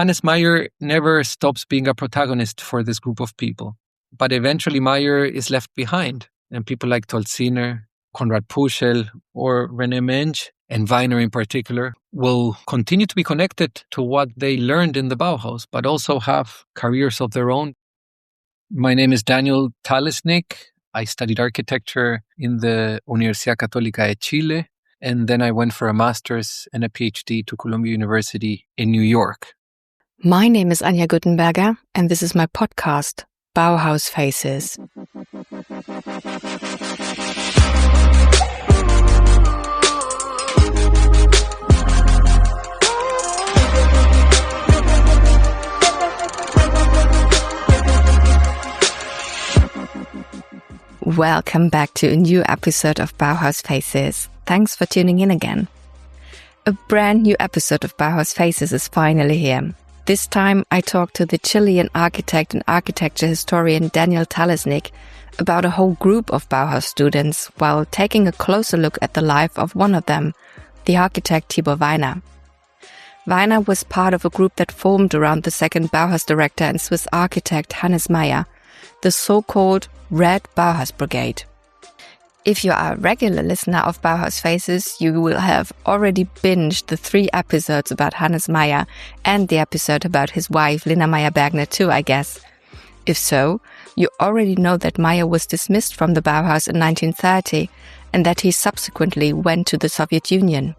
Hannes Meyer never stops being a protagonist for this group of people. But eventually Meyer is left behind, and people like Tolziner, Konrad Puschel, or René Mensch, and Weiner in particular, will continue to be connected to what they learned in the Bauhaus, but also have careers of their own. My name is Daniel Talesnik. I studied architecture in the Universidad Católica de Chile, and then I went for a master's and a PhD to Columbia University in New York. My name is Anja Guttenberger, and this is my podcast, Bauhaus Faces. Welcome back to a new episode of Bauhaus Faces. Thanks for tuning in again. A brand new episode of Bauhaus Faces is finally here. This time I talked to the Chilean architect and architecture historian Daniel Talesnik about a whole group of Bauhaus students while taking a closer look at the life of one of them, the architect Tibor Weiner. Weiner was part of a group that formed around the second Bauhaus director and Swiss architect Hannes Meyer, the so-called Red Bauhaus Brigade. If you are a regular listener of Bauhaus Faces, you will have already binged the 3 episodes about Hannes Meyer and the episode about his wife Lena Meyer-Bergner too, I guess. If so, you already know that Meyer was dismissed from the Bauhaus in 1930 and that he subsequently went to the Soviet Union.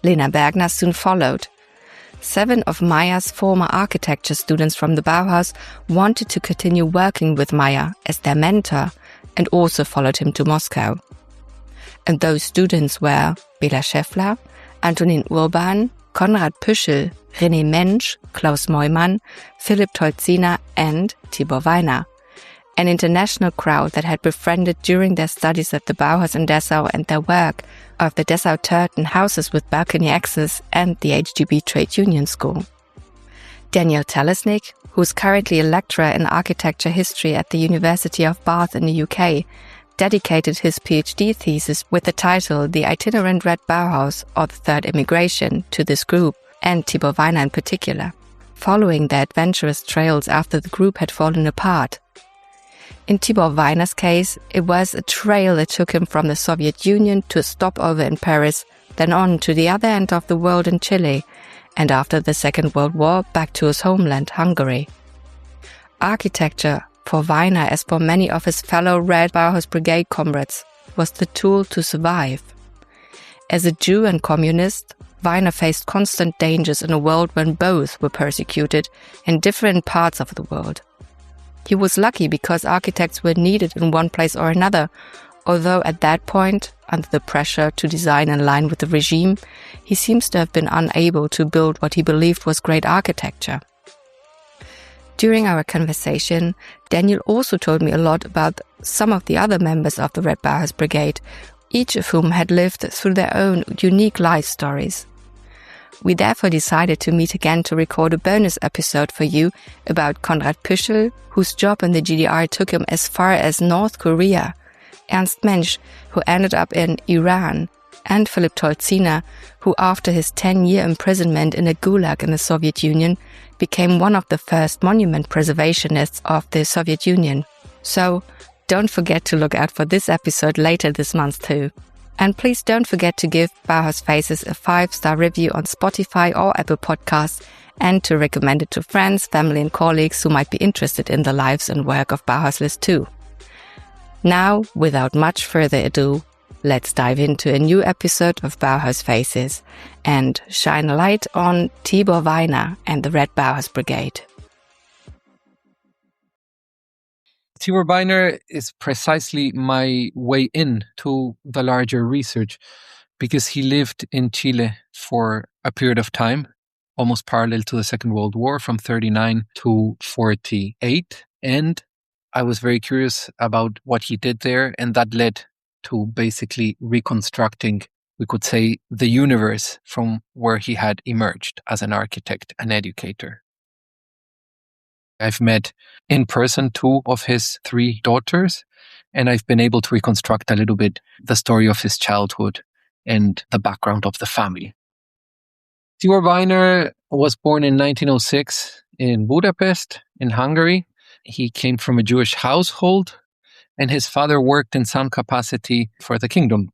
Lena Bergner soon followed. 7 of Meyer's former architecture students from the Bauhaus wanted to continue working with Meyer as their mentor and also followed him to Moscow. And those students were Bela Scheffler, Antonin Urban, Konrad Puschel, René Mensch, Klaus Neumann, Philipp Tolziner and Tibor Weiner, an international crowd that had befriended during their studies at the Bauhaus in Dessau and their work of the Dessau Turton houses with balcony access and the HGB Trade Union School. Daniel Talesnik, who's currently a lecturer in architecture history at the University of Bath in the UK, dedicated his PhD thesis with the title The Itinerant Red Bauhaus or the Third Emigration to this group, and Tibor Weiner in particular, following their adventurous trails after the group had fallen apart. In Tibor Weiner's case, it was a trail that took him from the Soviet Union to a stopover in Paris, then on to the other end of the world in Chile, and after the Second World War back to his homeland, Hungary. Architecture, for Weiner as for many of his fellow Red Bauhaus Brigade comrades, was the tool to survive. As a Jew and communist, Weiner faced constant dangers in a world when both were persecuted in different parts of the world. He was lucky because architects were needed in one place or another, although at that point, under the pressure to design in line with the regime, he seems to have been unable to build what he believed was great architecture. During our conversation, Daniel also told me a lot about some of the other members of the Red Bauhaus Brigade, each of whom had lived through their own unique life stories. We therefore decided to meet again to record a bonus episode for you about Konrad Puschel, whose job in the GDR took him as far as North Korea, Ernst Mensch, who ended up in Iran, and Philipp Tolziner, who after his 10-year imprisonment in a gulag in the Soviet Union, became one of the first monument preservationists of the Soviet Union. So, don't forget to look out for this episode later this month too. And please don't forget to give Bauhaus Faces a 5-star review on Spotify or Apple Podcasts, and to recommend it to friends, family and colleagues who might be interested in the lives and work of Bauhaus too. Now, without much further ado, let's dive into a new episode of Bauhaus Faces and shine a light on Tibor Weiner and the Red Bauhaus Brigade. Tibor Weiner is precisely my way in to the larger research because he lived in Chile for a period of time, almost parallel to the Second World War, from 1939 to 1948, and I was very curious about what he did there, and that led to basically reconstructing, we could say, the universe from where he had emerged as an architect and educator. I've met in person 2 of his 3 daughters, and I've been able to reconstruct a little bit the story of his childhood and the background of the family. Tibor Weiner was born in 1906 in Budapest, in Hungary. He came from a Jewish household, and his father worked in some capacity for the kingdom.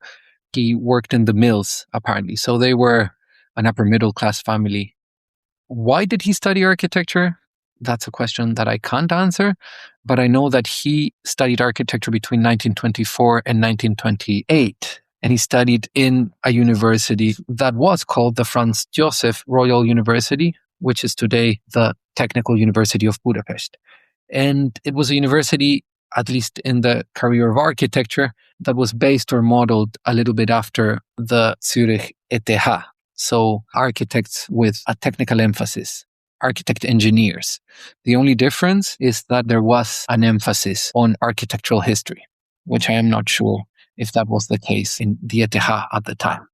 He worked in the mills, apparently. So they were an upper middle class family. Why did he study architecture? That's a question that I can't answer, but I know that he studied architecture between 1924 and 1928. And he studied in a university that was called the Franz Joseph Royal University, which is today the Technical University of Budapest. And it was a university, at least in the career of architecture, that was based or modeled a little bit after the Zurich ETH. So architects with a technical emphasis, architect engineers. The only difference is that there was an emphasis on architectural history, which I am not sure if that was the case in the ETH at the time.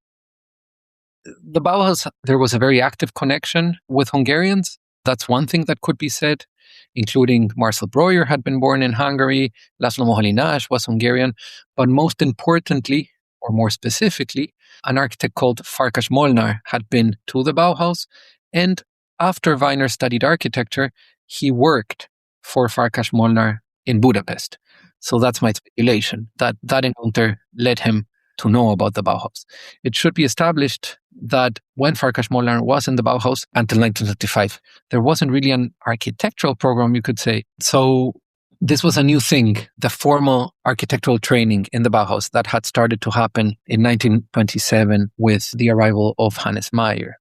The Bauhaus, there was a very active connection with Hungarians. That's one thing that could be said, including Marcel Breuer had been born in Hungary, Laszlo Moholy-Nagy was Hungarian, but most importantly, or more specifically, an architect called Farkas Molnár had been to the Bauhaus, and after Weiner studied architecture, he worked for Farkas Molnár in Budapest. So that's my speculation, that encounter led him to know about the Bauhaus. It should be established that when Farkas Molnár was in the Bauhaus until 1935, there wasn't really an architectural program, you could say. So this was a new thing, the formal architectural training in the Bauhaus that had started to happen in 1927 with the arrival of Hannes Meyer.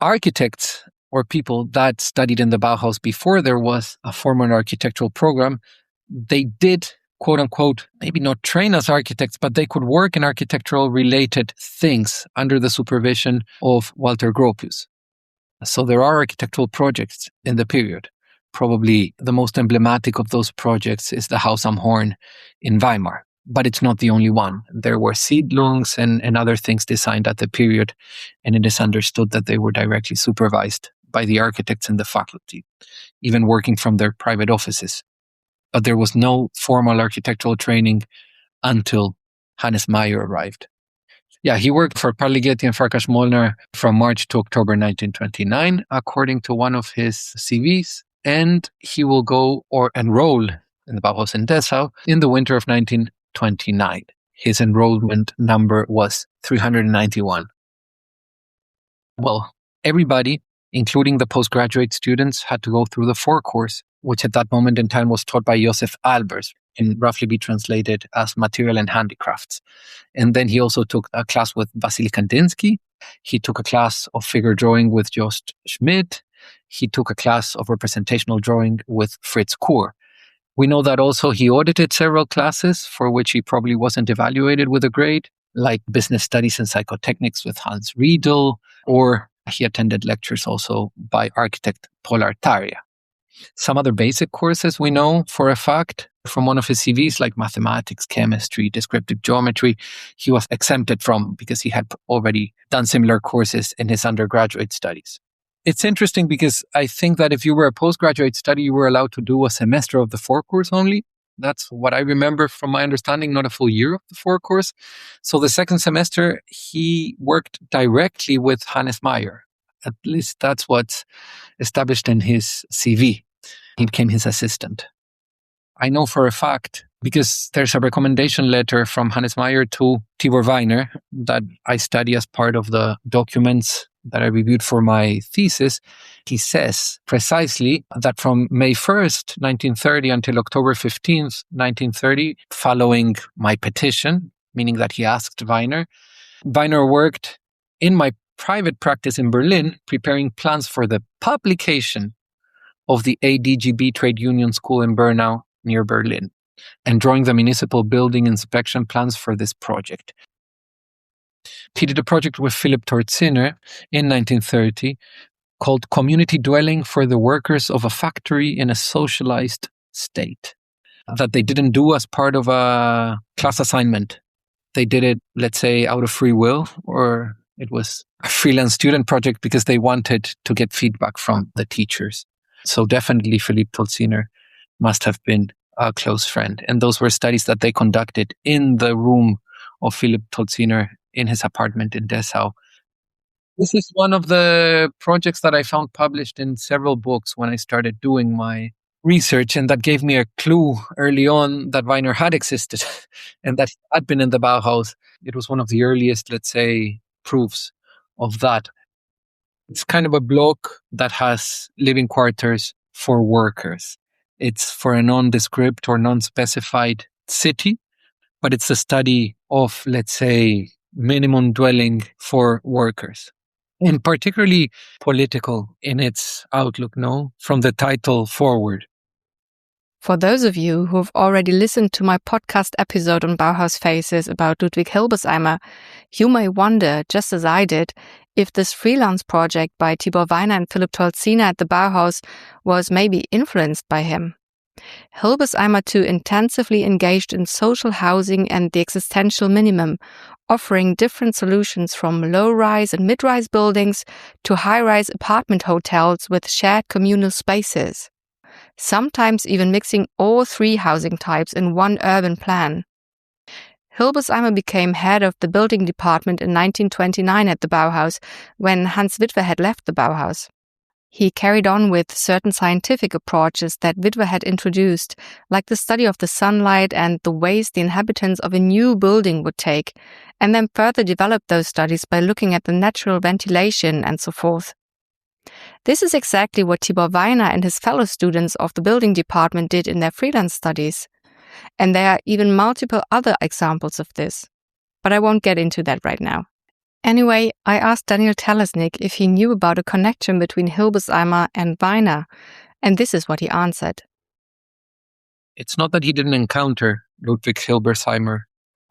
Architects or people that studied in the Bauhaus before there was a formal architectural program, they did, quote unquote, maybe not train as architects, but they could work in architectural related things under the supervision of Walter Gropius. So there are architectural projects in the period. Probably the most emblematic of those projects is the Haus am Horn in Weimar, but it's not the only one. There were Siedlungs and other things designed at the period, and it is understood that they were directly supervised by the architects in the faculty, even working from their private offices. But there was no formal architectural training until Hannes Meyer arrived. Yeah, he worked for Parligeti and Farkas Molnár from March to October 1929, according to one of his CVs. And he will go or enroll in the Bauhaus in Dessau in the winter of 1929. His enrollment number was 391. Well, everybody, including the postgraduate students, had to go through the 4 course, which at that moment in time was taught by Josef Albers, and roughly be translated as material and handicrafts. And then he also took a class with Wasily Kandinsky. He took a class of figure drawing with Jost Schmidt. He took a class of representational drawing with Fritz Kur. We know that also he audited several classes for which he probably wasn't evaluated with a grade, like business studies and psychotechnics with Hans Riedel, or he attended lectures also by architect Paul Artaria. Some other basic courses we know for a fact from one of his CVs, like mathematics, chemistry, descriptive geometry, he was exempted from because he had already done similar courses in his undergraduate studies. It's interesting because I think that if you were a postgraduate study, you were allowed to do a semester of the 4 course only. That's what I remember from my understanding, not a full year of the 4 course. So the second semester, he worked directly with Hannes Meyer. At least that's what's established in his CV. He became his assistant. I know for a fact, because there's a recommendation letter from Hannes Meyer to Tibor Weiner that I study as part of the documents that I reviewed for my thesis. He says precisely that from May 1st, 1930 until October 15th, 1930, following my petition, meaning that he asked Weiner worked in my private practice in Berlin, preparing plans for the publication of the ADGB Trade Union School in Bernau near Berlin, and drawing the municipal building inspection plans for this project. He did a project with Philipp Tolziner in 1930 called Community Dwelling for the Workers of a Factory in a Socialized State, that they didn't do as part of a class assignment. They did it, let's say, out of free will, or it was a freelance student project because they wanted to get feedback from the teachers. So definitely Philipp Tolziner must have been a close friend. And those were studies that they conducted in the room of Philipp Tolziner in his apartment in Dessau. This is one of the projects that I found published in several books when I started doing my research, and that gave me a clue early on that Weiner had existed and that he had been in the Bauhaus. It was one of the earliest, let's say, proofs of that. It's kind of a block that has living quarters for workers. It's for a nondescript or non-specified city, but it's a study of, let's say, minimum dwelling for workers. And particularly political in its outlook, no? From the title forward. For those of you who have already listened to my podcast episode on Bauhaus Faces about Ludwig Hilbersheimer, you may wonder, just as I did, if this freelance project by Tibor Weiner and Philipp Tolziner at the Bauhaus was maybe influenced by him. Hilbersheimer too intensively engaged in social housing and the existential minimum, offering different solutions from low-rise and mid-rise buildings to high-rise apartment hotels with shared communal spaces, sometimes even mixing all three housing types in one urban plan. Hilbersheimer became head of the building department in 1929 at the Bauhaus, when Hans Witwer had left the Bauhaus. He carried on with certain scientific approaches that Witwer had introduced, like the study of the sunlight and the ways the inhabitants of a new building would take, and then further developed those studies by looking at the natural ventilation and so forth. This is exactly what Tibor Weiner and his fellow students of the building department did in their freelance studies. And there are even multiple other examples of this. But I won't get into that right now. Anyway, I asked Daniel Talesnik if he knew about a connection between Hilbersheimer and Weiner, and this is what he answered. It's not that he didn't encounter Ludwig Hilbersheimer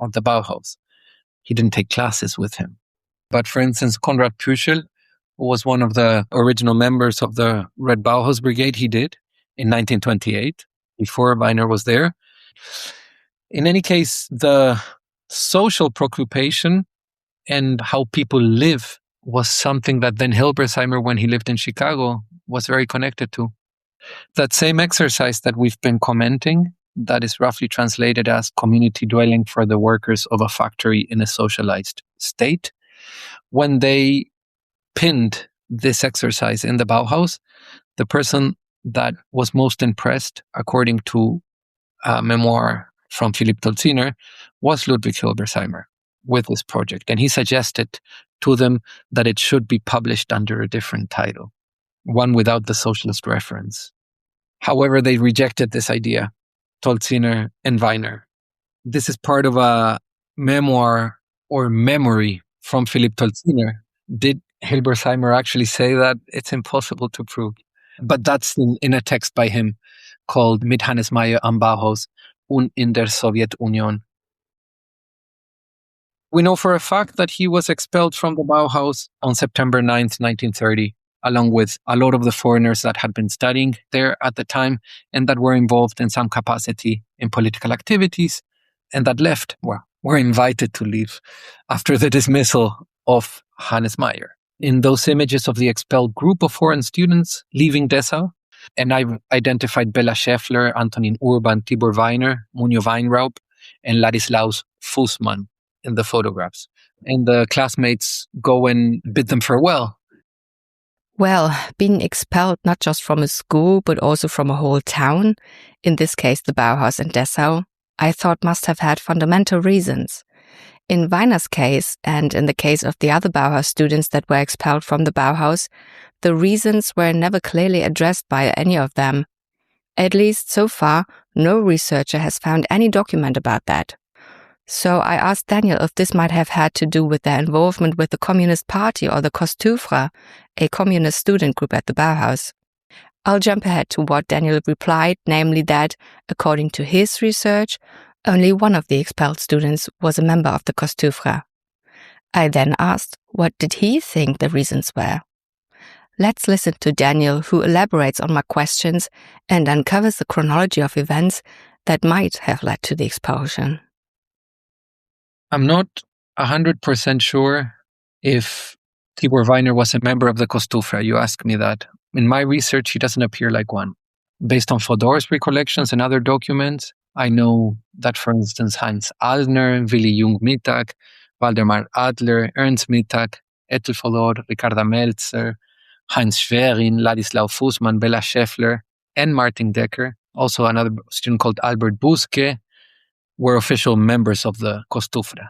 at the Bauhaus. He didn't take classes with him. But for instance, Konrad Püschel, who was one of the original members of the Red Bauhaus Brigade, he did in 1928, before Weiner was there. In any case, the social preoccupation and how people live was something that then Hilbersheimer, when he lived in Chicago, was very connected to. That same exercise that we've been commenting, that is roughly translated as community dwelling for the workers of a factory in a socialized state, when they pinned this exercise in the Bauhaus, the person that was most impressed, according to a memoir from Philipp Tolziner, was Ludwig Hilbersheimer with this project. And he suggested to them that it should be published under a different title, one without the socialist reference. However, they rejected this idea, Tolziner and Weiner. This is part of a memoir or memory from Philipp Tolziner. Did Hilbersheimer actually say that? It's impossible to prove. But that's in a text by him called Mit Hannes Meyer am Bauhaus und in der Sowjetunion. We know for a fact that he was expelled from the Bauhaus on September 9th, 1930, along with a lot of the foreigners that had been studying there at the time and that were involved in some capacity in political activities and that left, were invited to leave after the dismissal of Hannes Meyer. In those images of the expelled group of foreign students leaving Dessau, and I've identified Bella Schäffler, Antonin Urban, Tibor Weiner, Munio Weinraub, and Ladislaus Fußmann in the photographs. And the classmates go and bid them farewell. Well, being expelled not just from a school, but also from a whole town, in this case the Bauhaus in Dessau, I thought must have had fundamental reasons. In Weiner's case, and in the case of the other Bauhaus students that were expelled from the Bauhaus, the reasons were never clearly addressed by any of them. At least so far, no researcher has found any document about that. So I asked Daniel if this might have had to do with their involvement with the Communist Party or the Kostufra, a communist student group at the Bauhaus. I'll jump ahead to what Daniel replied, namely that, according to his research, only one of the expelled students was a member of the Kostufra. I then asked, what did he think the reasons were? Let's listen to Daniel, who elaborates on my questions and uncovers the chronology of events that might have led to the expulsion. I'm not 100% sure if Tibor Weiner was a member of the Kostufra. You asked me that. In my research, he doesn't appear like one. Based on Fodor's recollections and other documents, I know that, for instance, Heinz Aldner, Willi Jung-Mittag, Waldemar Adler, Ernst Mittag, Ettelfodor, Ricarda Melzer, Heinz Schwerin, Ladislav Fußmann, Bella Scheffler, and Martin Decker, also another student called Albert Buske, were official members of the Kostufra.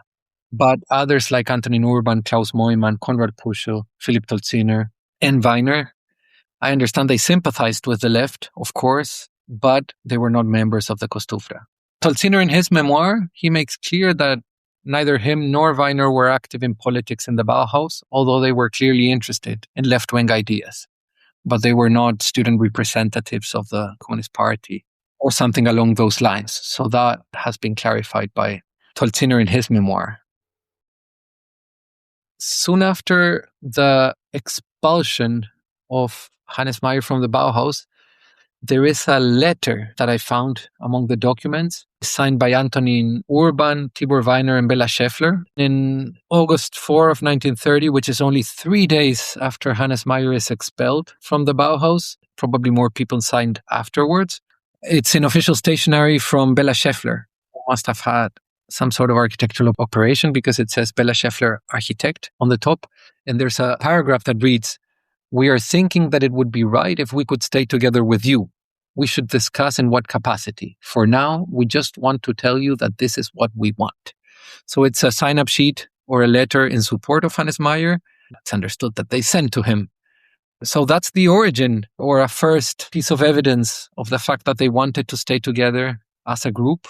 But others like Antonin Urban, Klaus Moyman, Konrad Puschel, Philipp Tolziner, and Weiner, I understand they sympathized with the left, of course, but they were not members of the Kostufra. Tolziner, in his memoir, he makes clear that neither him nor Weiner were active in politics in the Bauhaus, although they were clearly interested in left-wing ideas. But they were not student representatives of the Communist Party or something along those lines. So that has been clarified by Tolziner in his memoir. Soon after the expulsion of Hannes Meyer from the Bauhaus, there is a letter that I found among the documents signed by Antonin Urban, Tibor Weiner, and Bella Scheffler in August 4 of 1930, which is only 3 days after Hannes Meyer is expelled from the Bauhaus. Probably more people signed afterwards. It's in official stationery from Bella Scheffler, who must have had some sort of architectural operation because it says Bella Scheffler Architect on the top. And there's a paragraph that reads, "We are thinking that it would be right if we could stay together with you. We should discuss in what capacity. For now, we just want to tell you that this is what we want." So it's a sign-up sheet or a letter in support of Hannes Meyer. It's understood that they sent to him. So that's the origin or a first piece of evidence of the fact that they wanted to stay together as a group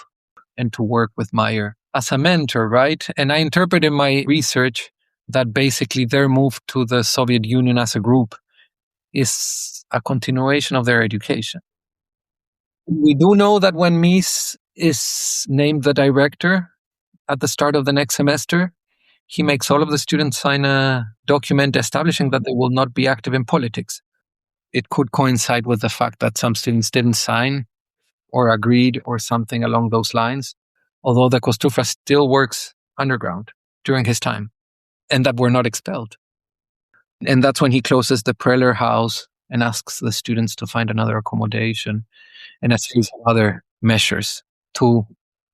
and to work with Meyer as a mentor, right? And I interpret in my research that basically their move to the Soviet Union as a group is a continuation of their education. We do know that when Mies is named the director at the start of the next semester, he makes all of the students sign a document establishing that they will not be active in politics. It could coincide with the fact that some students didn't sign or agreed or something along those lines, although the Kostufra still works underground during his time, and that were not expelled. And that's when he closes the Preller house and asks the students to find another accommodation and a series of other measures to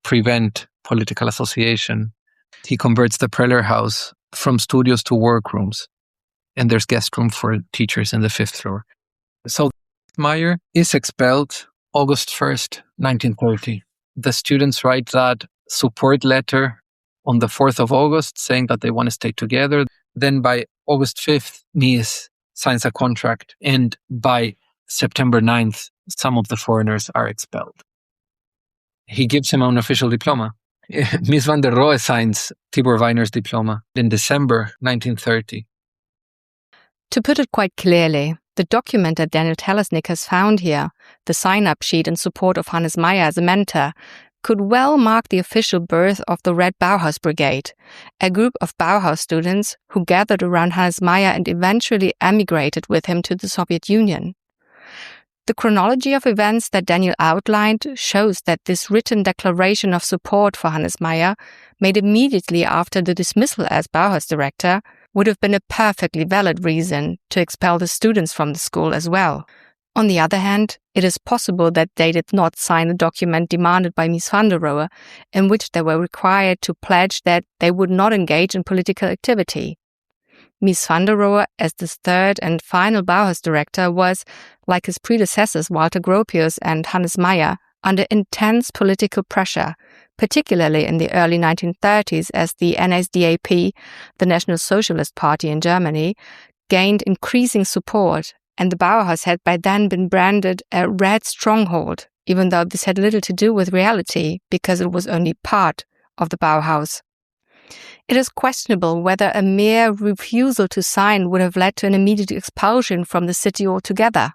prevent political association. He converts the Preller house from studios to workrooms, and there's guest room for teachers in the 5th floor. So Meyer is expelled August 1st, 1930. The students write that support letter on the 4th of August saying that they want to stay together. Then by August 5th, Mies signs a contract, and by September 9th, some of the foreigners are expelled. He gives him an official diploma. Mies van der Rohe signs Tibor Weiner's diploma in December 1930. To put it quite clearly, the document that Daniel Talesnik has found here, the sign-up sheet in support of Hannes Meyer as a mentor, could well mark the official birth of the Red Bauhaus Brigade, a group of Bauhaus students who gathered around Hannes Meyer and eventually emigrated with him to the Soviet Union. The chronology of events that Daniel outlined shows that this written declaration of support for Hannes Meyer, made immediately after the dismissal as Bauhaus director, would have been a perfectly valid reason to expel the students from the school as well. On the other hand, it is possible that they did not sign a document demanded by Mies van der Rohe, in which they were required to pledge that they would not engage in political activity. Mies van der Rohe, as the third and final Bauhaus director, was, like his predecessors Walter Gropius and Hannes Meyer, under intense political pressure, particularly in the early 1930s as the NSDAP, the National Socialist Party in Germany, gained increasing support, and the Bauhaus had by then been branded a red stronghold, even though this had little to do with reality because it was only part of the Bauhaus. It is questionable whether a mere refusal to sign would have led to an immediate expulsion from the city altogether.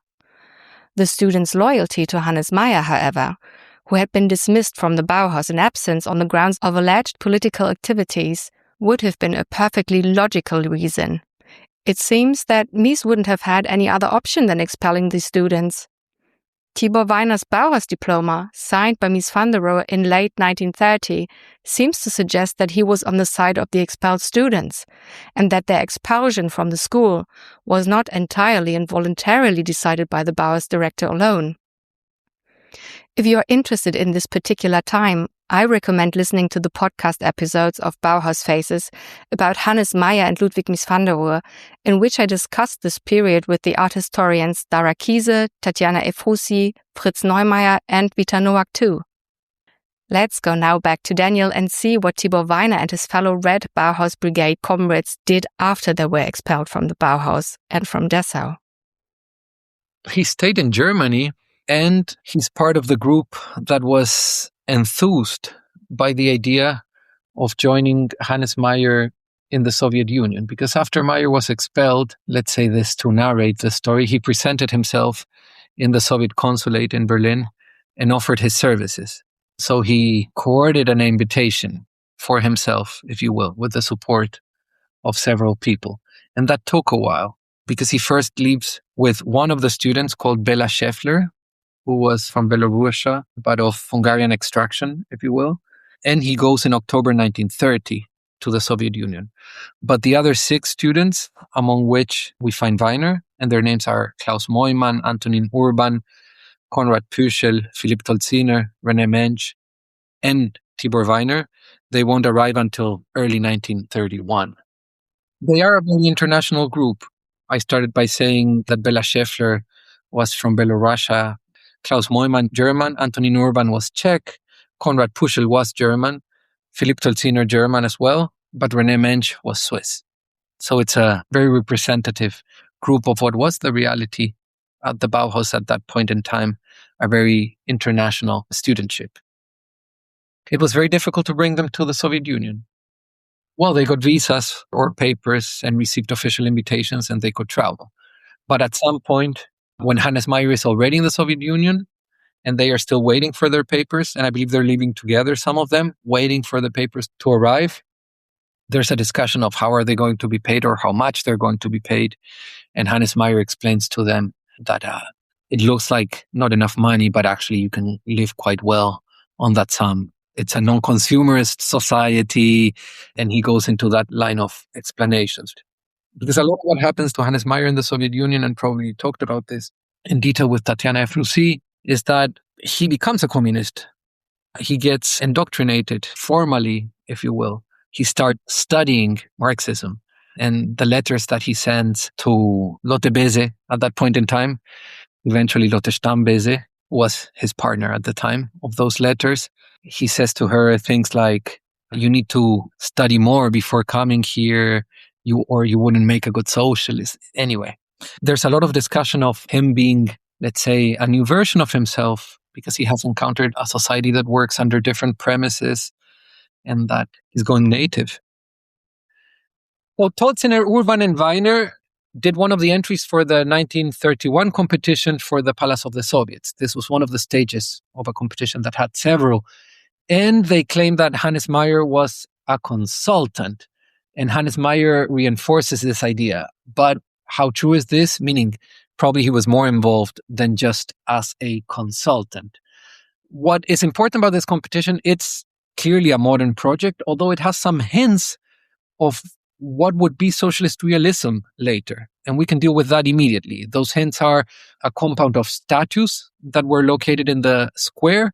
The students' loyalty to Hannes Meyer, however, who had been dismissed from the Bauhaus in absence on the grounds of alleged political activities, would have been a perfectly logical reason. It seems that Mies wouldn't have had any other option than expelling the students. Tibor Weiner's Bauhaus diploma, signed by Mies van der Rohe in late 1930, seems to suggest that he was on the side of the expelled students, and that their expulsion from the school was not entirely and voluntarily decided by the Bauhaus director alone. If you are interested in this particular time, I recommend listening to the podcast episodes of Bauhaus Faces about Hannes Meyer and Ludwig Mies van der Rohe, in which I discussed this period with the art historians Dara Kiese, Tatjana Efroussi, Fritz Neumeier and Vita Nowak too. Let's go now back to Daniel and see what Tibor Weiner and his fellow Red Bauhaus Brigade comrades did after they were expelled from the Bauhaus and from Dessau. He stayed in Germany, and he's part of the group that was enthused by the idea of joining Hannes Meyer in the Soviet Union. Because after Meyer was expelled, let's say this to narrate the story, he presented himself in the Soviet consulate in Berlin and offered his services. So he courted an invitation for himself, if you will, with the support of several people. And that took a while, because he first leaves with one of the students called Bela Schäffler, who was from Belarus, but of Hungarian extraction, if you will. And he goes in October 1930 to the Soviet Union. But the other 6 students, among which we find Weiner, and their names are Klaus Moymann, Antonin Urban, Konrad Püschel, Philipp Tolziner, René Mensch, and Tibor Weiner, they won't arrive until early 1931. They are a very international group. I started by saying that Bela Schäffler was from Belarus, Klaus Moymann, German, Antonin Urban was Czech, Konrad Püschel was German, Philipp Tolziner, German as well, but René Mensch was Swiss. So it's a very representative group of what was the reality at the Bauhaus at that point in time, a very international studentship. It was very difficult to bring them to the Soviet Union. Well, they got visas or papers and received official invitations and they could travel. But at some point, when Hannes Meyer is already in the Soviet Union and they are still waiting for their papers, and I believe they're living together, some of them, waiting for the papers to arrive, there's a discussion of how are they going to be paid or how much they're going to be paid. And Hannes Meyer explains to them that it looks like not enough money, but actually you can live quite well on that sum. It's a non-consumerist society, and he goes into that line of explanations. Because a lot of what happens to Hannes Meyer in the Soviet Union, and probably talked about this in detail with Tatjana Efroussi, is that he becomes a communist. He gets indoctrinated formally, if you will. He starts studying Marxism. And the letters that he sends to Lotte Bese at that point in time, eventually Lotte Stam Bese was his partner at the time of those letters. He says to her things like, you need to study more before coming here, you wouldn't make a good socialist. Anyway, there's a lot of discussion of him being, let's say, a new version of himself because he has encountered a society that works under different premises and that he's going native. So Tolziner, Urban, and Weiner did one of the entries for the 1931 competition for the Palace of the Soviets. This was one of the stages of a competition that had several. And they claimed that Hannes Meyer was a consultant. And Hannes Meyer reinforces this idea. But how true is this? Meaning, probably he was more involved than just as a consultant. What is important about this competition, it's clearly a modern project, although it has some hints of what would be socialist realism later. And we can deal with that immediately. Those hints are a compound of statues that were located in the square,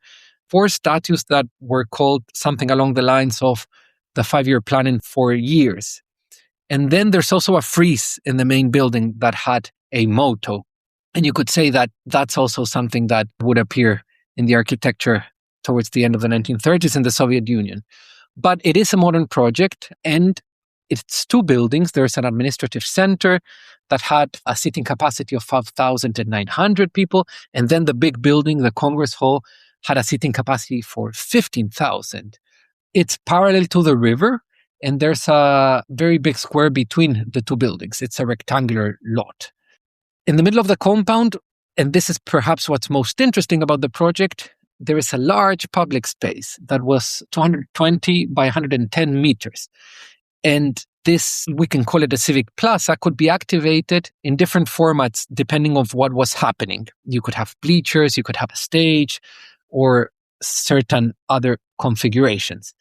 4 statues that were called something along the lines of the 5-year plan in 4 years. And then there's also a frieze in the main building that had a motto. And you could say that that's also something that would appear in the architecture towards the end of the 1930s in the Soviet Union. But it is a modern project, and it's 2 buildings. There's an administrative center that had a seating capacity of 5,900 people. And then the big building, the Congress Hall, had a seating capacity for 15,000. It's parallel to the river, and there's a very big square between the 2 buildings. It's a rectangular lot. In the middle of the compound, and this is perhaps what's most interesting about the project, there is a large public space that was 220 by 110 meters. And this, we can call it a civic plaza, could be activated in different formats depending on what was happening. You could have bleachers, you could have a stage, or certain other configurations.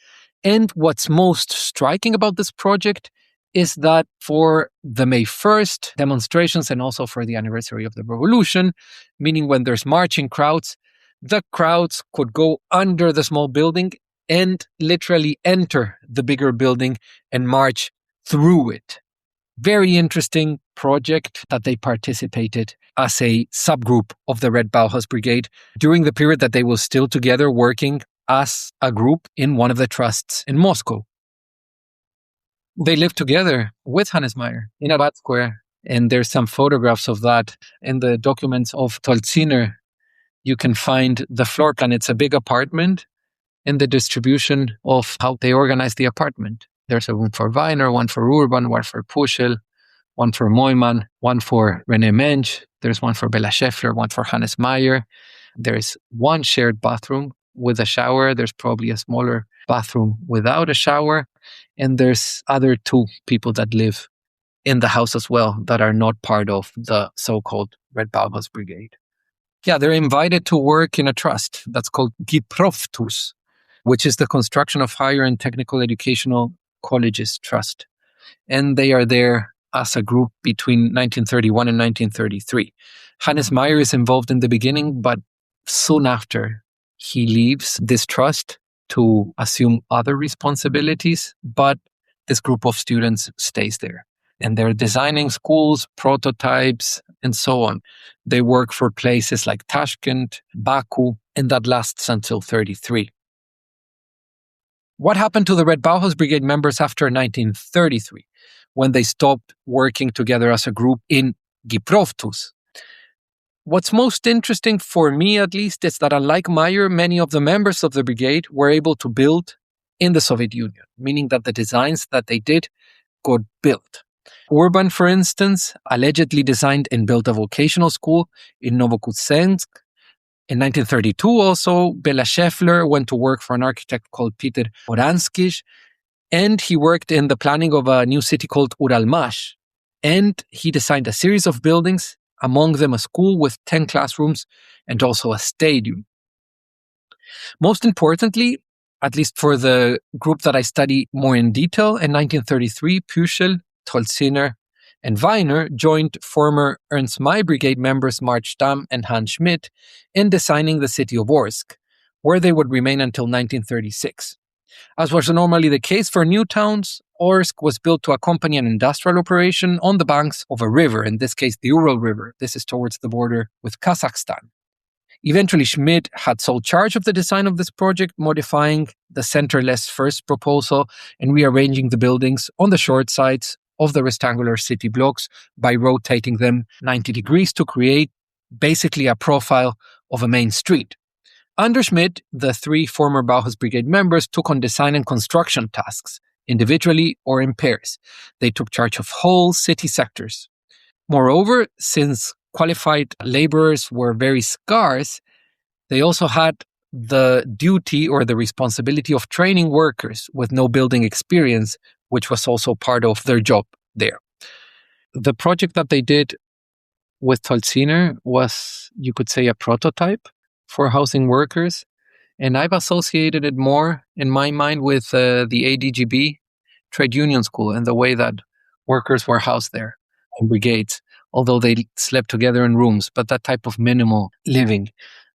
And what's most striking about this project is that for the May 1st demonstrations and also for the anniversary of the revolution, meaning when there's marching crowds, the crowds could go under the small building and literally enter the bigger building and march through it. Very interesting project that they participated as a subgroup of the Red Bauhaus Brigade during the period that they were still together working as a group in one of the trusts in Moscow. They lived together with Hannes Meyer in a bad square, and there's some photographs of that in the documents of Tolziner. You can find the floor plan. It's a big apartment, and the distribution of how they organize the apartment. There's a room for Weiner, one for Urban, one for Puschel, one for Moyman, one for René Mensch. There's one for Bela Scheffler, one for Hannes Meyer. There's one shared bathroom with a shower. There's probably a smaller bathroom without a shower. And there's other two people that live in the house as well that are not part of the so-called Red Bauhaus Brigade. Yeah, they're invited to work in a trust that's called Giproftus, which is the Construction of Higher and Technical Educational Colleges Trust. And they are there as a group between 1931 and 1933. Hannes Meyer is involved in the beginning, but soon after, he leaves this trust to assume other responsibilities, but this group of students stays there. And they're designing schools, prototypes, and so on. They work for places like Tashkent, Baku, and that lasts until 1933. What happened to the Red Bauhaus Brigade members after 1933, when they stopped working together as a group in Giproftus? What's most interesting for me, at least, is that unlike Meyer, many of the members of the brigade were able to build in the Soviet Union, meaning that the designs that they did got built. Urban, for instance, allegedly designed and built a vocational school in Novokuznetsk. In 1932, also, Bela Scheffler went to work for an architect called Peter Oranskij, and he worked in the planning of a new city called Uralmash. And he designed a series of buildings, among them a school with 10 classrooms and also a stadium. Most importantly, at least for the group that I study more in detail, in 1933, Puschel, Tolziner, and Weiner joined former Ernst May Brigade members Mart, Stam, and Hans Schmidt in designing the city of Orsk, where they would remain until 1936. As was normally the case for new towns, Orsk was built to accompany an industrial operation on the banks of a river, in this case the Ural River. This is towards the border with Kazakhstan. Eventually, Schmidt had sole charge of the design of this project, modifying the centerless first proposal and rearranging the buildings on the short sides of the rectangular city blocks by rotating them 90 degrees to create basically a profile of a main street. Under Schmidt, the three former Bauhaus Brigade members took on design and construction tasks, individually or in pairs. They took charge of whole city sectors. Moreover, since qualified laborers were very scarce, they also had the duty or the responsibility of training workers with no building experience, which was also part of their job there. The project that they did with Tolziner was, you could say, a prototype for housing workers. And I've associated it more, in my mind, with the ADGB trade union school and the way that workers were housed there in brigades, although they slept together in rooms, but that type of minimal living.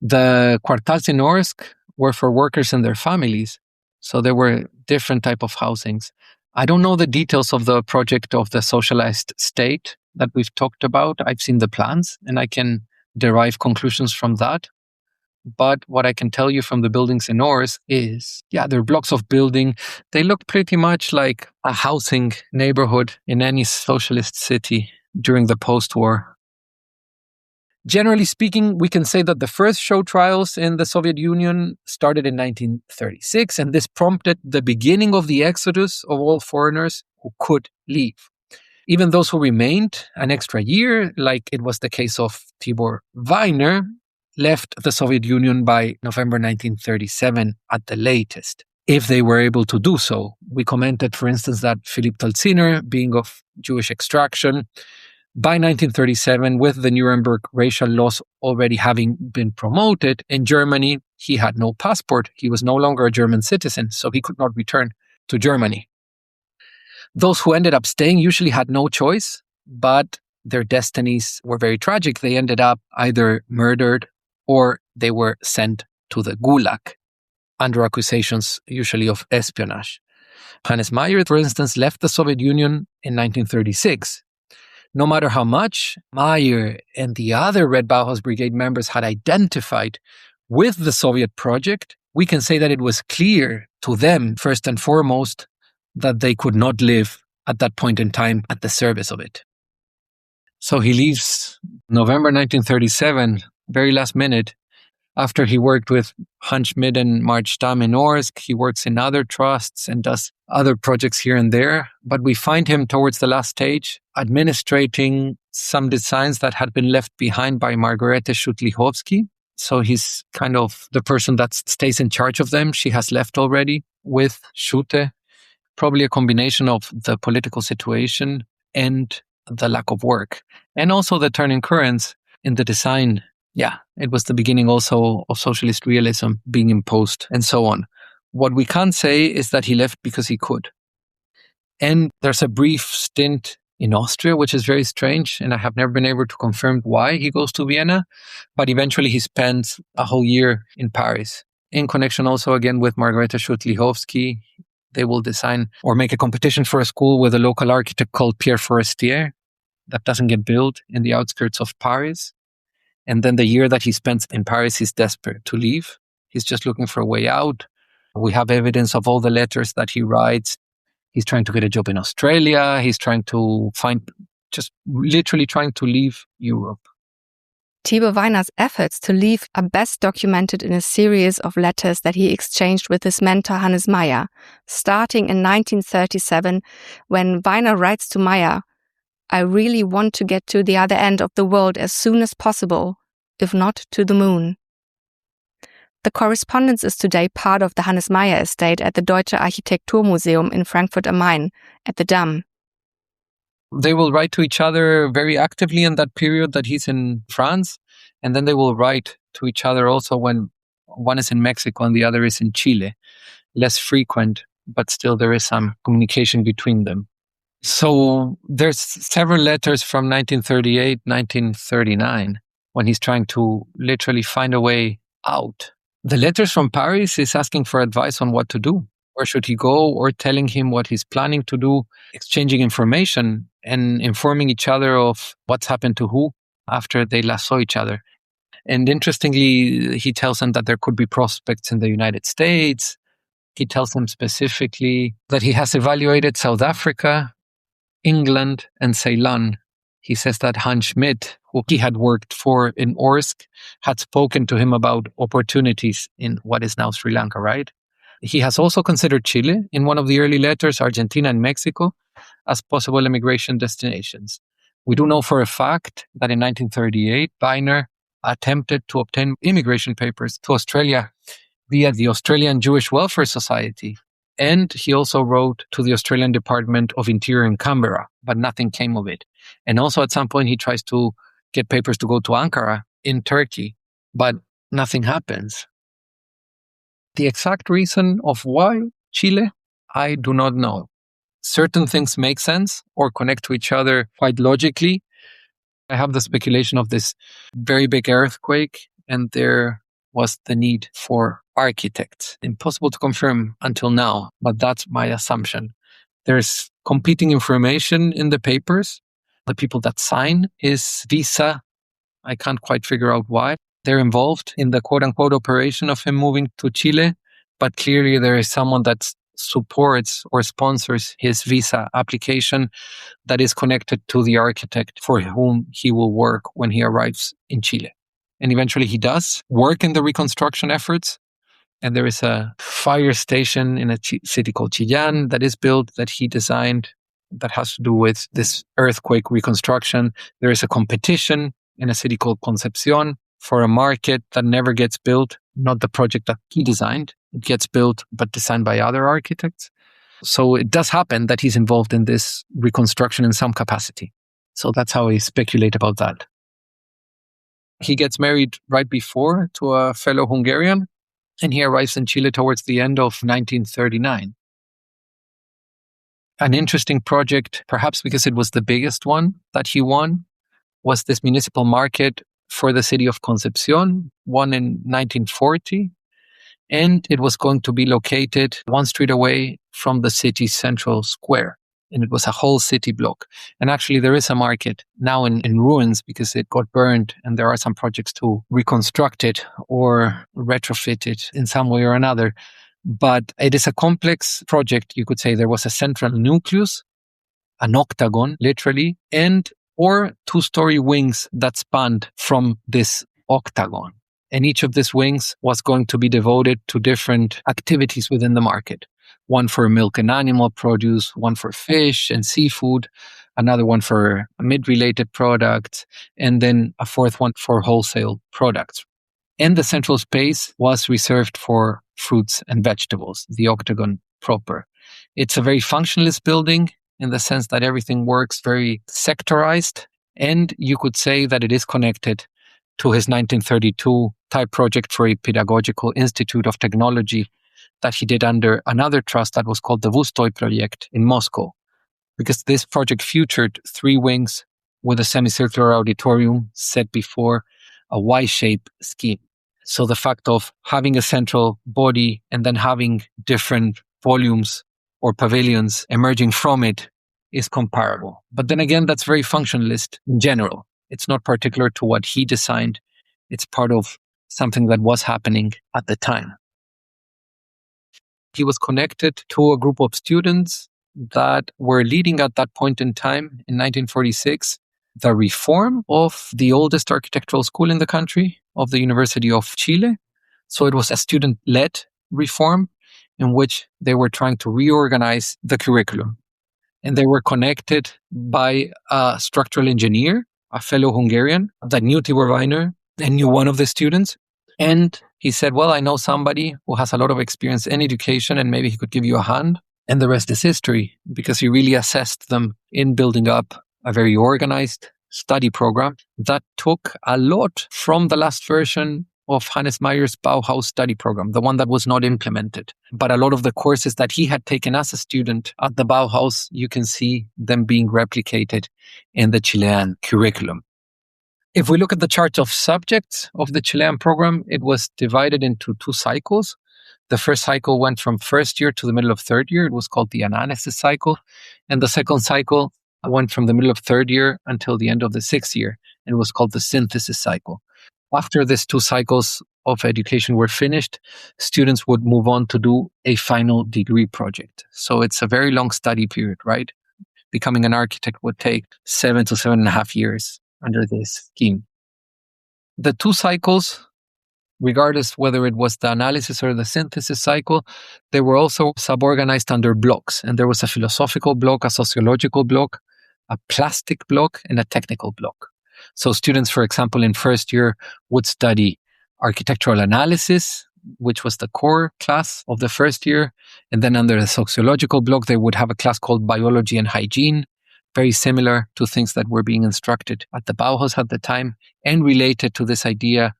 The quartals in Orsk were for workers and their families, so there were different type of housings. I don't know the details of the project of the socialized state that we've talked about. I've seen the plans and I can derive conclusions from that. But what I can tell you from the buildings in Orsk is, they're blocks of building. They look pretty much like a housing neighborhood in any socialist city during the post-war. Generally speaking, we can say that the first show trials in the Soviet Union started in 1936, and this prompted the beginning of the exodus of all foreigners who could leave. Even those who remained an extra year, like it was the case of Tibor Weiner, left the Soviet Union by November 1937 at the latest, if they were able to do so. We commented, for instance, that Philip Tolziner, being of Jewish extraction, by 1937, with the Nuremberg racial laws already having been promoted in Germany, he had no passport. He was no longer a German citizen, so he could not return to Germany. Those who ended up staying usually had no choice, but their destinies were very tragic. They ended up either murdered or they were sent to the Gulag. under accusations usually of espionage. Hannes Meyer, for instance, left the Soviet Union in 1936. No matter how much Meyer and the other Red Bauhaus Brigade members had identified with the Soviet project, we can say that it was clear to them, first and foremost, that they could not live at that point in time at the service of it. So he leaves November 1937, very last minute, after he worked with Hans Schmidt and Mart Stam in Orsk. He works in other trusts and does other projects here and there. But we find him towards the last stage administrating some designs that had been left behind by Margarete Schütt-Lichowski. So he's kind of the person that stays in charge of them. She has left already with Schütte. Probably a combination of the political situation and the lack of work. And also the turning currents in the design. Yeah, it was the beginning also of socialist realism being imposed and so on. What we can't say is that he left because he could. And there's a brief stint in Austria, which is very strange, and I have never been able to confirm why he goes to Vienna, but eventually he spends a whole year in Paris. In connection also again with Margarete Schütt-Lichowski, they will design or make a competition for a school with a local architect called Pierre Forestier that doesn't get built in the outskirts of Paris. And then the year that he spends in Paris, he's desperate to leave. He's just looking for a way out. We have evidence of all the letters that he writes. He's trying to get a job in Australia. He's trying to just literally trying to leave Europe. Tibor Weiner's efforts to leave are best documented in a series of letters that he exchanged with his mentor Hannes Meyer, starting in 1937, when Weiner writes to Meyer, "I really want to get to the other end of the world as soon as possible, if not to the moon." The correspondence is today part of the Hannes Meyer estate at the Deutsche Architekturmuseum in Frankfurt am Main, at the Dam. They will write to each other very actively in that period that he's in France, and then they will write to each other also when one is in Mexico and the other is in Chile. Less frequent, but still there is some communication between them. So there's several letters from 1938, 1939, when he's trying to literally find a way out. The letters from Paris is asking for advice on what to do. Where should he go, or telling him what he's planning to do, exchanging information and informing each other of what's happened to who after they last saw each other. And interestingly, he tells them that there could be prospects in the United States. He tells them specifically that he has evaluated South Africa, England, and Ceylon. He says that Hans Schmidt, who he had worked for in Orsk, had spoken to him about opportunities in what is now Sri Lanka, right? He has also considered Chile in one of the early letters, Argentina and Mexico, as possible immigration destinations. We do know for a fact that in 1938, Weiner attempted to obtain immigration papers to Australia via the Australian Jewish Welfare Society. And he also wrote to the Australian Department of Interior in Canberra, but nothing came of it. And also at some point, he tries to get papers to go to Ankara in Turkey, but nothing happens. The exact reason of why Chile, I do not know. Certain things make sense or connect to each other quite logically. I have the speculation of this very big earthquake, and there was the need for architects. Impossible to confirm until now, but that's my assumption. There's competing information in the papers. The people that sign is Visa. I can't quite figure out why. They're involved in the quote-unquote operation of him moving to Chile, but clearly there is someone that supports or sponsors his visa application that is connected to the architect for whom he will work when he arrives in Chile. And eventually he does work in the reconstruction efforts. And there is a fire station in a city called Chilean that is built, that he designed, that has to do with this earthquake reconstruction. There is a competition in a city called Concepcion for a market that never gets built, not the project that he designed. It gets built, but designed by other architects. So it does happen that he's involved in this reconstruction in some capacity. So that's how I speculate about that. He gets married right before to a fellow Hungarian, and he arrives in Chile towards the end of 1939. An interesting project, perhaps because it was the biggest one that he won, was this municipal market for the city of Concepcion, won in 1940. And it was going to be located one street away from the city's central square. And it was a whole city block. And actually, there is a market now in ruins because it got burned. And there are some projects to reconstruct it or retrofit it in some way or another. But it is a complex project. You could say there was a central nucleus, an octagon, literally, and or two-story wings that spanned from this octagon. And each of these wings was going to be devoted to different activities within the market. One for milk and animal produce, one for fish and seafood, another one for meat-related products, and then a fourth one for wholesale products. And the central space was reserved for fruits and vegetables, the octagon proper. It's a very functionalist building in the sense that everything works very sectorized. And you could say that it is connected to his 1932 type project for a pedagogical institute of technology that he did under another trust that was called the Vustoy project in Moscow. Because this project featured 3 wings with a semicircular auditorium set before a Y-shaped scheme. So the fact of having a central body and then having different volumes or pavilions emerging from it is comparable. But then again, that's very functionalist in general. It's not particular to what he designed. It's part of something that was happening at the time. He was connected to a group of students that were leading at that point in time, in 1946, the reform of the oldest architectural school in the country, of the University of Chile. So it was a student-led reform in which they were trying to reorganize the curriculum. And they were connected by a structural engineer, a fellow Hungarian that knew Tibor Weiner and knew one of the students. And he said, well, I know somebody who has a lot of experience in education and maybe he could give you a hand. And the rest is history, because he really assessed them in building up a very organized study program that took a lot from the last version of Hannes Meyer's Bauhaus study program, the one that was not implemented. But a lot of the courses that he had taken as a student at the Bauhaus, you can see them being replicated in the Chilean curriculum. If we look at the chart of subjects of the Chilean program, it was divided into 2 cycles. The first cycle went from first year to the middle of third year. It was called the analysis cycle. And the second cycle went from the middle of third year until the end of the 6th year. And it was called the synthesis cycle. After these 2 cycles of education were finished, students would move on to do a final degree project. So it's a very long study period, right? Becoming an architect would take 7 to 7.5 years under this scheme. The 2 cycles, regardless whether it was the analysis or the synthesis cycle, they were also suborganized under blocks. And there was a philosophical block, a sociological block, a plastic block, and a technical block. So students, for example, in first year would study architectural analysis, which was the core class of the first year. And then under the sociological block, they would have a class called biology and hygiene, very similar to things that were being instructed at the Bauhaus at the time, and related to this idea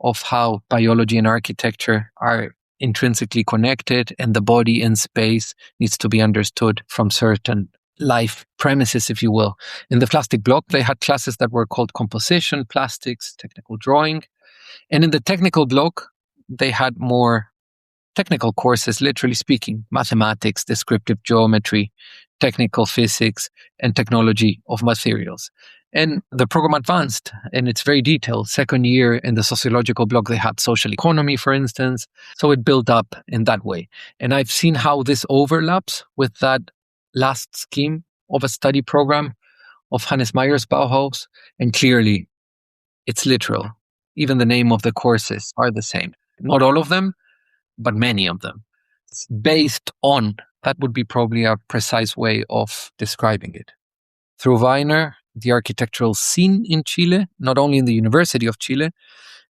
of how biology and architecture are intrinsically connected, and the body in space needs to be understood from certain life premises, if you will. In the plastic block, they had classes that were called composition, plastics, technical drawing. And in the technical block, they had more technical courses, literally speaking, mathematics, descriptive geometry, technical physics, and technology of materials. And the program advanced, and it's very detailed. Second year in the sociological block, they had social economy, for instance. So it built up in that way. And I've seen how this overlaps with that last scheme of a study program of Hannes Meyer's Bauhaus. And clearly, it's literal. Even the name of the courses are the same. Not all of them, but many of them. It's based on, that would be probably a precise way of describing it. Through Weiner, the architectural scene in Chile, not only in the University of Chile,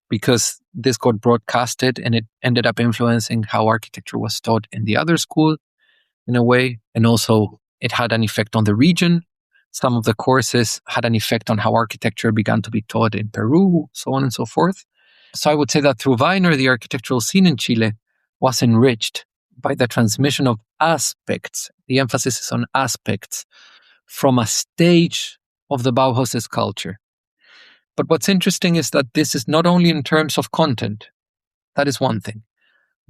because this got broadcasted and it ended up influencing how architecture was taught in the other school in a way. And also it had an effect on the region. Some of the courses had an effect on how architecture began to be taught in Peru, so on and so forth. So I would say that through Weiner, the architectural scene in Chile was enriched by the transmission of aspects. The emphasis is on aspects from a stage of the Bauhaus's culture. But what's interesting is that this is not only in terms of content. That is one thing.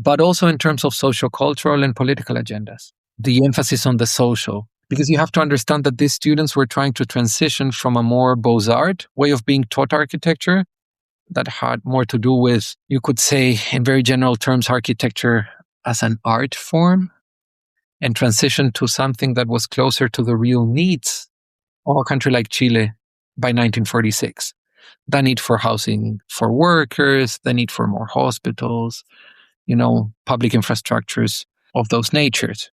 but also in terms of social, cultural, and political agendas. The emphasis on the social, because you have to understand that these students were trying to transition from a more Beaux-Arts way of being taught architecture that had more to do with, you could say, in very general terms, architecture as an art form, and transition to something that was closer to the real needs of a country like Chile by 1946. The need for housing for workers, the need for more hospitals, public infrastructures of those natures.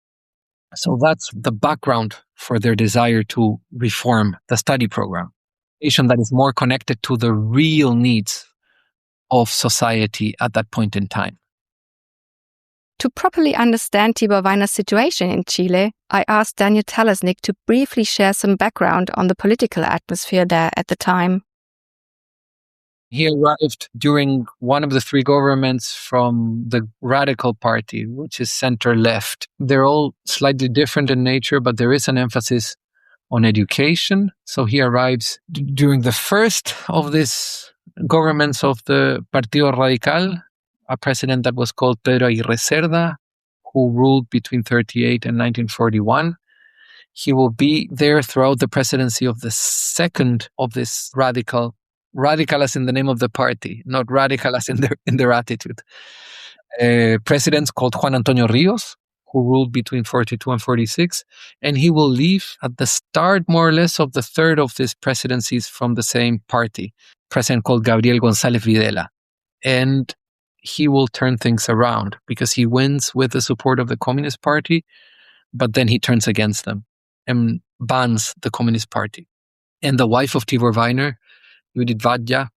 So that's the background for their desire to reform the study program. That is more connected to the real needs of society at that point in time. To properly understand Tibor Weiner's situation in Chile, I asked Daniel Talesnik to briefly share some background on the political atmosphere there at the time. He arrived during one of the three governments from the Radical Party, which is center-left. They're all slightly different in nature, but there is an emphasis on education. So he arrives during the first of these governments of the Partido Radical, a president that was called Pedro Aguirre Cerda, who ruled between 1938 and 1941. He will be there throughout the presidency of the second of this radical as in the name of the party, not radical as in their attitude. Presidents called Juan Antonio Rios, who ruled between 42 and 46, and he will leave at the start, more or less, of the third of these presidencies from the same party, president called Gabriel González Videla. And he will turn things around because he wins with the support of the Communist Party, but then he turns against them and bans the Communist Party. And the wife of Tibor Weiner, Judith Vadja,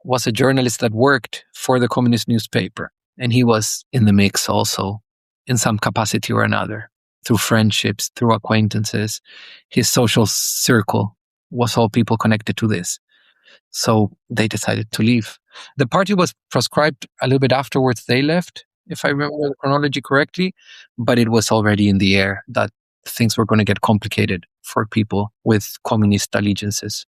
was a journalist that worked for the communist newspaper. And he was in the mix also in some capacity or another, through friendships, through acquaintances. His social circle was all people connected to this. So they decided to leave. The party was proscribed a little bit afterwards. They left, if I remember the chronology correctly, but it was already in the air that things were going to get complicated for people with communist allegiances.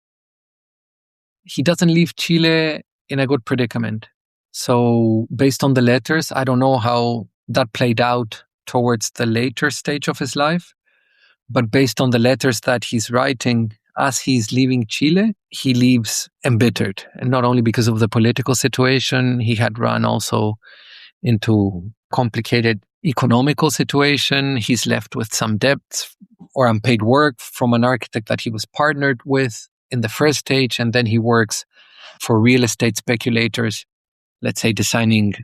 He doesn't leave Chile in a good predicament. So based on the letters, I don't know how that played out towards the later stage of his life. But based on the letters that he's writing as he's leaving Chile, he leaves embittered. And not only because of the political situation, he had run also into complicated economical situation. He's left with some debts or unpaid work from an architect that he was partnered with in the first stage. And then he works for real estate speculators, let's say designing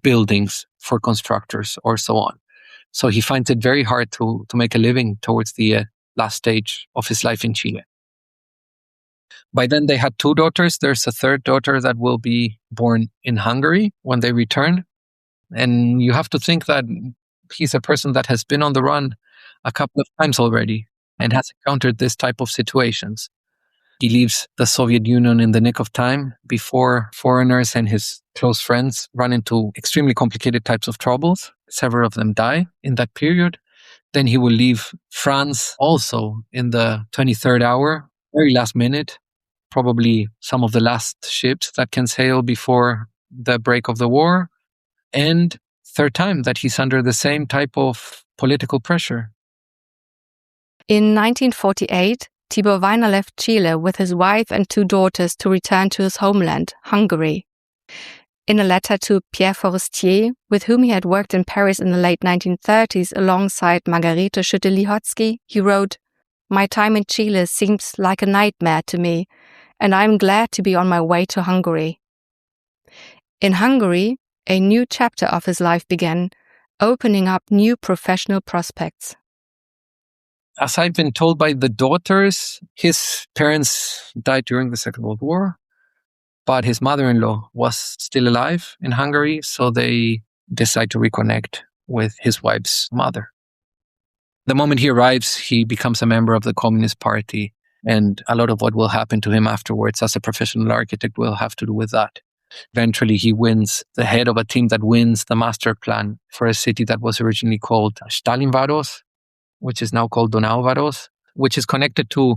buildings for constructors or so on. So he finds it very hard to make a living towards the last stage of his life in Chile. By then they had two daughters. There's a third daughter that will be born in Hungary when they return. And you have to think that he's a person that has been on the run a couple of times already and has encountered this type of situations. He leaves the Soviet Union in the nick of time before foreigners and his close friends run into extremely complicated types of troubles. Several of them die in that period. Then he will leave France also in the 23rd hour, very last minute, probably some of the last ships that can sail before the break of the war. And third time that he's under the same type of political pressure. In 1948, Tibor Weiner left Chile with his wife and two daughters to return to his homeland, Hungary. In a letter to Pierre Forestier, with whom he had worked in Paris in the late 1930s alongside Margarete Schütte-Lihotzky, he wrote, "My time in Chile seems like a nightmare to me, and I am glad to be on my way to Hungary." In Hungary, a new chapter of his life began, opening up new professional prospects. As I've been told by the daughters, his parents died during the Second World War, but his mother-in-law was still alive in Hungary, so they decide to reconnect with his wife's mother. The moment he arrives, he becomes a member of the Communist Party, and a lot of what will happen to him afterwards as a professional architect will have to do with that. Eventually, he wins the head of a team that wins the master plan for a city that was originally called Stalinvaros, which is now called Donauvaros, which is connected to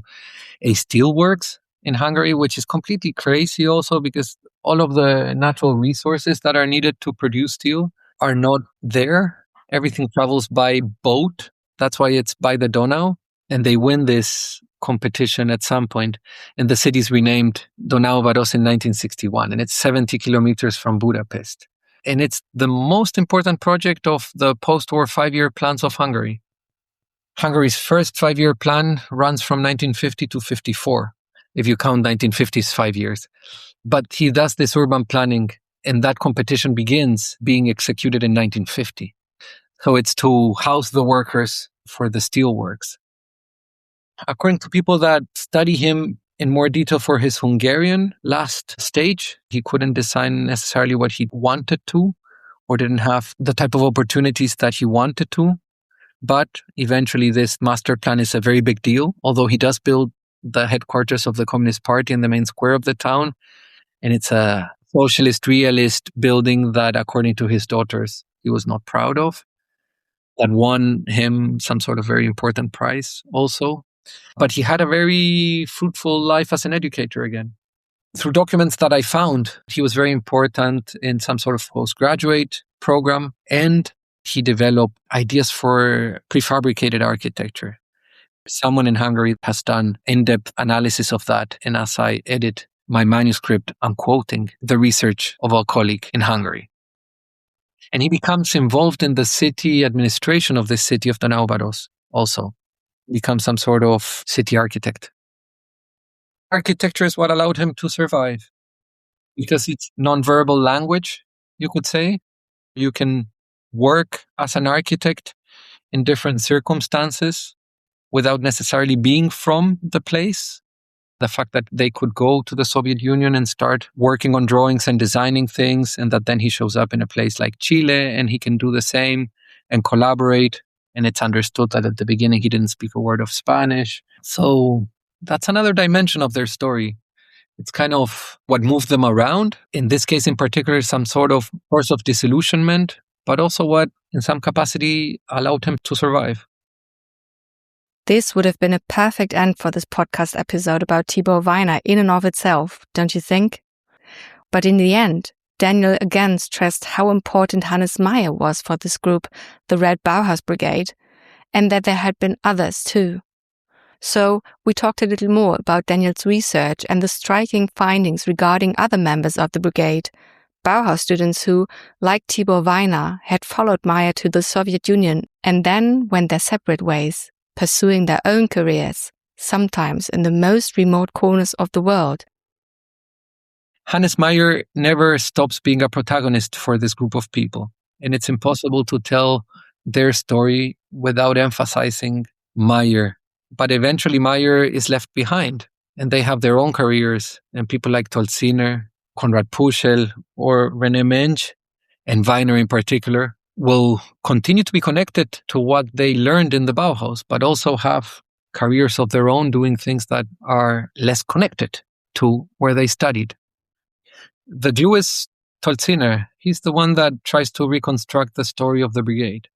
a steelworks in Hungary, which is completely crazy also because all of the natural resources that are needed to produce steel are not there. Everything travels by boat. That's why it's by the Donau. And they win this competition at some point. And the city is renamed Donau Varos in 1961. And it's 70 kilometers from Budapest. And it's the most important project of the post-war 5-year plans of Hungary. Hungary's first 5-year plan runs from 1950 to 54, if you count 1950's 5 years. But he does this urban planning, and that competition begins being executed in 1950. So it's to house the workers for the steelworks. According to people that study him in more detail for his Hungarian last stage, he couldn't design necessarily what he wanted to, or didn't have the type of opportunities that he wanted to. But eventually this master plan is a very big deal, although he does build the headquarters of the Communist Party in the main square of the town. And it's a socialist, realist building that, according to his daughters, he was not proud of. That won him some sort of very important prize also. But he had a very fruitful life as an educator again. Through documents that I found, he was very important in some sort of postgraduate program, and he developed ideas for prefabricated architecture. Someone in Hungary has done in-depth analysis of that, and as I edit my manuscript, I'm quoting the research of a colleague in Hungary. And he becomes involved in the city administration of the city of Donau Varos also. Becomes some sort of city architect. Architecture is what allowed him to survive, because it's nonverbal language, you could say. You can work as an architect in different circumstances without necessarily being from the place. The fact that they could go to the Soviet Union and start working on drawings and designing things, and that then he shows up in a place like Chile and he can do the same and collaborate. And it's understood that at the beginning he didn't speak a word of Spanish. So that's another dimension of their story. It's kind of what moved them around. In this case in particular, some sort of force of disillusionment, but also what in some capacity allowed him to survive. This would have been a perfect end for this podcast episode about Tibor Weiner in and of itself, don't you think? But in the end, Daniel again stressed how important Hannes Meyer was for this group, the Red Bauhaus Brigade, and that there had been others too. So we talked a little more about Daniel's research and the striking findings regarding other members of the brigade, Bauhaus students who, like Tibor Weiner, had followed Meyer to the Soviet Union and then went their separate ways, pursuing their own careers, sometimes in the most remote corners of the world. Hannes Meyer never stops being a protagonist for this group of people, and it's impossible to tell their story without emphasizing Meyer. But eventually Meyer is left behind, and they have their own careers, and people like Tolziner, Konrad Puschel, or René Menge, and Weiner in particular, will continue to be connected to what they learned in the Bauhaus, but also have careers of their own doing things that are less connected to where they studied. The Jew is Tolziner. He's the one that tries to reconstruct the story of the brigade.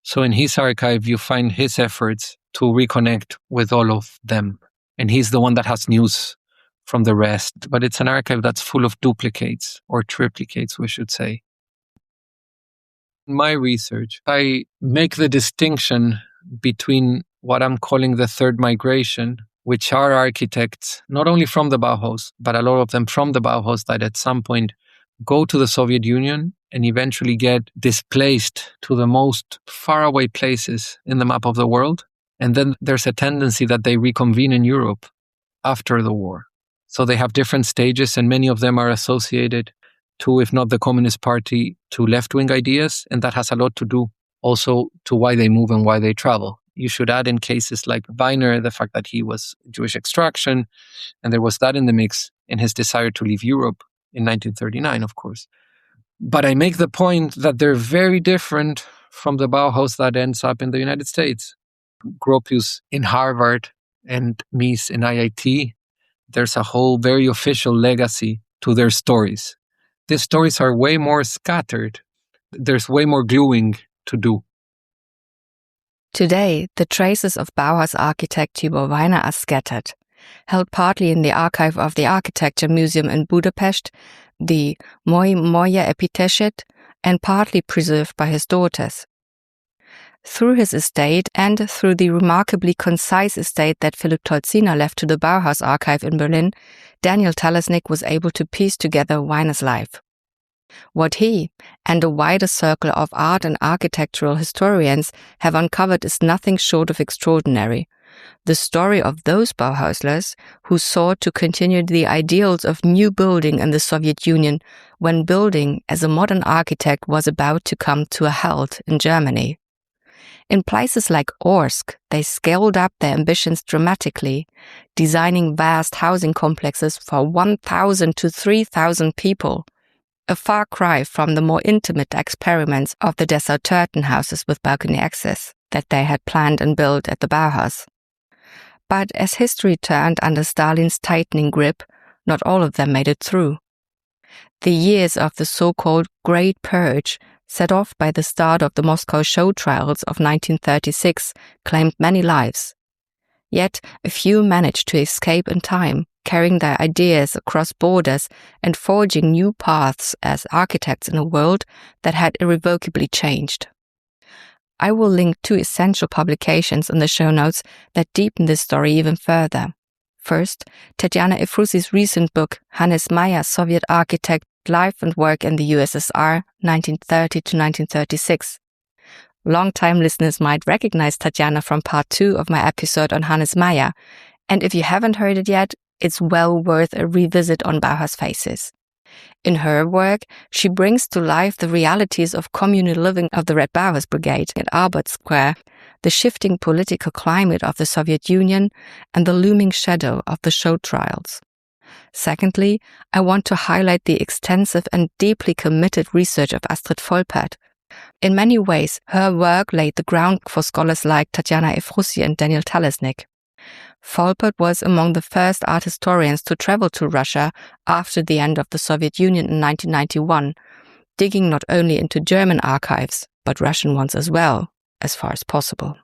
So in his archive, you find his efforts to reconnect with all of them. And he's the one that has news from the rest. But it's an archive that's full of duplicates, or triplicates, we should say. In my research, I make the distinction between what I'm calling the Third Migration, which are architects, not only from the Bauhaus, but a lot of them from the Bauhaus that at some point go to the Soviet Union and eventually get displaced to the most faraway places in the map of the world. And then there's a tendency that they reconvene in Europe after the war. So they have different stages, and many of them are associated to, if not the Communist Party, to left-wing ideas. And that has a lot to do also to why they move and why they travel. You should add in cases like Weiner, the fact that he was Jewish extraction, and there was that in the mix in his desire to leave Europe in 1939, of course. But I make the point that they're very different from the Bauhaus that ends up in the United States. Gropius in Harvard and Mies in IIT, there's a whole very official legacy to their stories. These stories are way more scattered. There's way more gluing to do. Today, the traces of Bauhaus architect Tibor Weiner are scattered. Held partly in the archive of the Architecture Museum in Budapest, the Moi Moya Epitaph and partly preserved by his daughters. Through his estate and through the remarkably concise estate that Philipp Tolziner left to the Bauhaus archive in Berlin, Daniel Talesnik was able to piece together Weiner's life. What he and a wider circle of art and architectural historians have uncovered is nothing short of extraordinary. The story of those Bauhauslers who sought to continue the ideals of new building in the Soviet Union when building as a modern architect was about to come to a halt in Germany. In places like Orsk, they scaled up their ambitions dramatically, designing vast housing complexes for 1,000 to 3,000 people, a far cry from the more intimate experiments of the Dessau houses with balcony access that they had planned and built at the Bauhaus. But as history turned under Stalin's tightening grip, not all of them made it through. The years of the so-called Great Purge, set off by the start of the Moscow show trials of 1936, claimed many lives. Yet a few managed to escape in time, carrying their ideas across borders and forging new paths as architects in a world that had irrevocably changed. I will link 2 essential publications in the show notes that deepen this story even further. First, Tatjana Efrusi's recent book, Hannes Meyer, Soviet Architect, Life and Work in the USSR, 1930 to 1936. Long-time listeners might recognize Tatjana from part 2 of my episode on Hannes Meyer, and if you haven't heard it yet, it's well worth a revisit on Bauhaus Faces. In her work, she brings to life the realities of communal living of the Red Bauhaus Brigade at Albert Square, the shifting political climate of the Soviet Union, and the looming shadow of the show trials. Secondly, I want to highlight the extensive and deeply committed research of Astrid Volpert. In many ways, her work laid the ground for scholars like Tatjana Efrusi and Daniel Talesnik. Volpert was among the first art historians to travel to Russia after the end of the Soviet Union in 1991, digging not only into German archives, but Russian ones as well, as far as possible.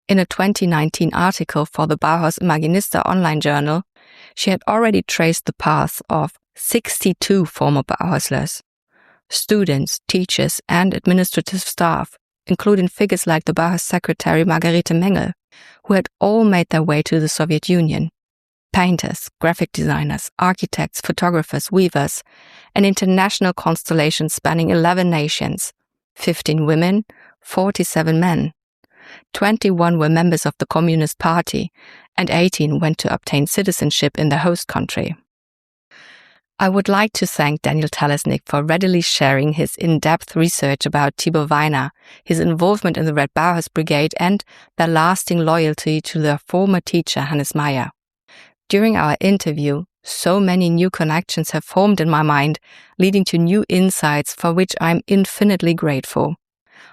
In a 2019 article for the Bauhaus Imaginista online journal, she had already traced the paths of 62 former Bauhauslers, students, teachers, and administrative staff, including figures like the Bauhaus secretary Margarete Mengel, who had all made their way to the Soviet Union. Painters, graphic designers, architects, photographers, weavers, an international constellation spanning 11 nations, 15 women, 47 men. 21 were members of the Communist Party, and 18 went to obtain citizenship in the host country. I would like to thank Daniel Talesnik for readily sharing his in-depth research about Tibor Weiner, his involvement in the Red Bauhaus Brigade, and their lasting loyalty to their former teacher Hannes Meyer. During our interview, so many new connections have formed in my mind, leading to new insights for which I'm infinitely grateful.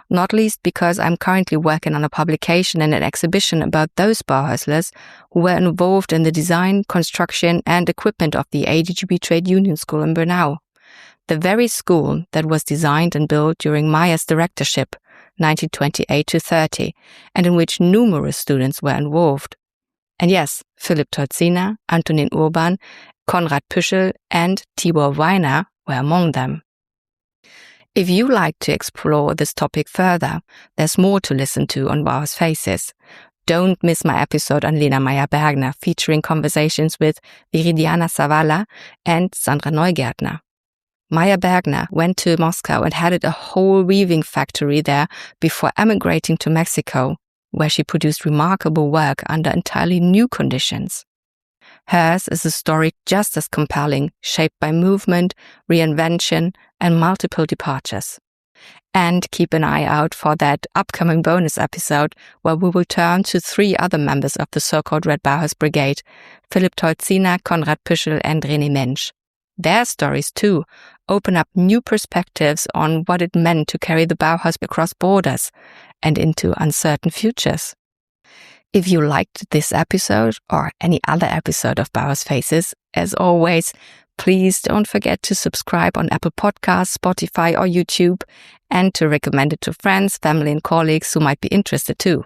Not least because I'm currently working on a publication and an exhibition about those Bauhauslers who were involved in the design, construction, and equipment of the ADGB Trade Union School in Bernau, the very school that was designed and built during Meyer's directorship, 1928-30, and in which numerous students were involved. And yes, Philipp Tolziner, Antonin Urban, Konrad Püschel, and Tibor Weiner were among them. If you like to explore this topic further, there's more to listen to on Bauhaus Faces. Don't miss my episode on Lena Meyer-Bergner, featuring conversations with Viridiana Zavala and Sandra Neugärtner. Meyer-Bergner went to Moscow and headed a whole weaving factory there before emigrating to Mexico, where she produced remarkable work under entirely new conditions. Hers is a story just as compelling, shaped by movement, reinvention, and multiple departures. And keep an eye out for that upcoming bonus episode where we will turn to 3 other members of the so-called Red Bauhaus Brigade, Philipp Tolziner, Konrad Püschel, and René Mensch. Their stories, too, open up new perspectives on what it meant to carry the Bauhaus across borders and into uncertain futures. If you liked this episode or any other episode of Bauhaus Faces, as always, please don't forget to subscribe on Apple Podcasts, Spotify, or YouTube, and to recommend it to friends, family, and colleagues who might be interested too.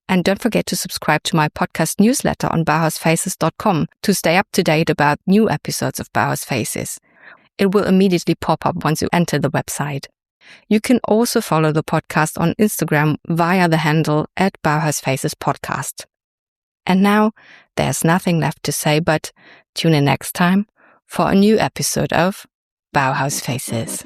And don't forget to subscribe to my podcast newsletter on bauhausfaces.com to stay up to date about new episodes of Bauhaus Faces. It will immediately pop up once you enter the website. You can also follow the podcast on Instagram via the handle @BauhausFacesPodcast. And now, there's nothing left to say but tune in next time for a new episode of Bauhaus Faces.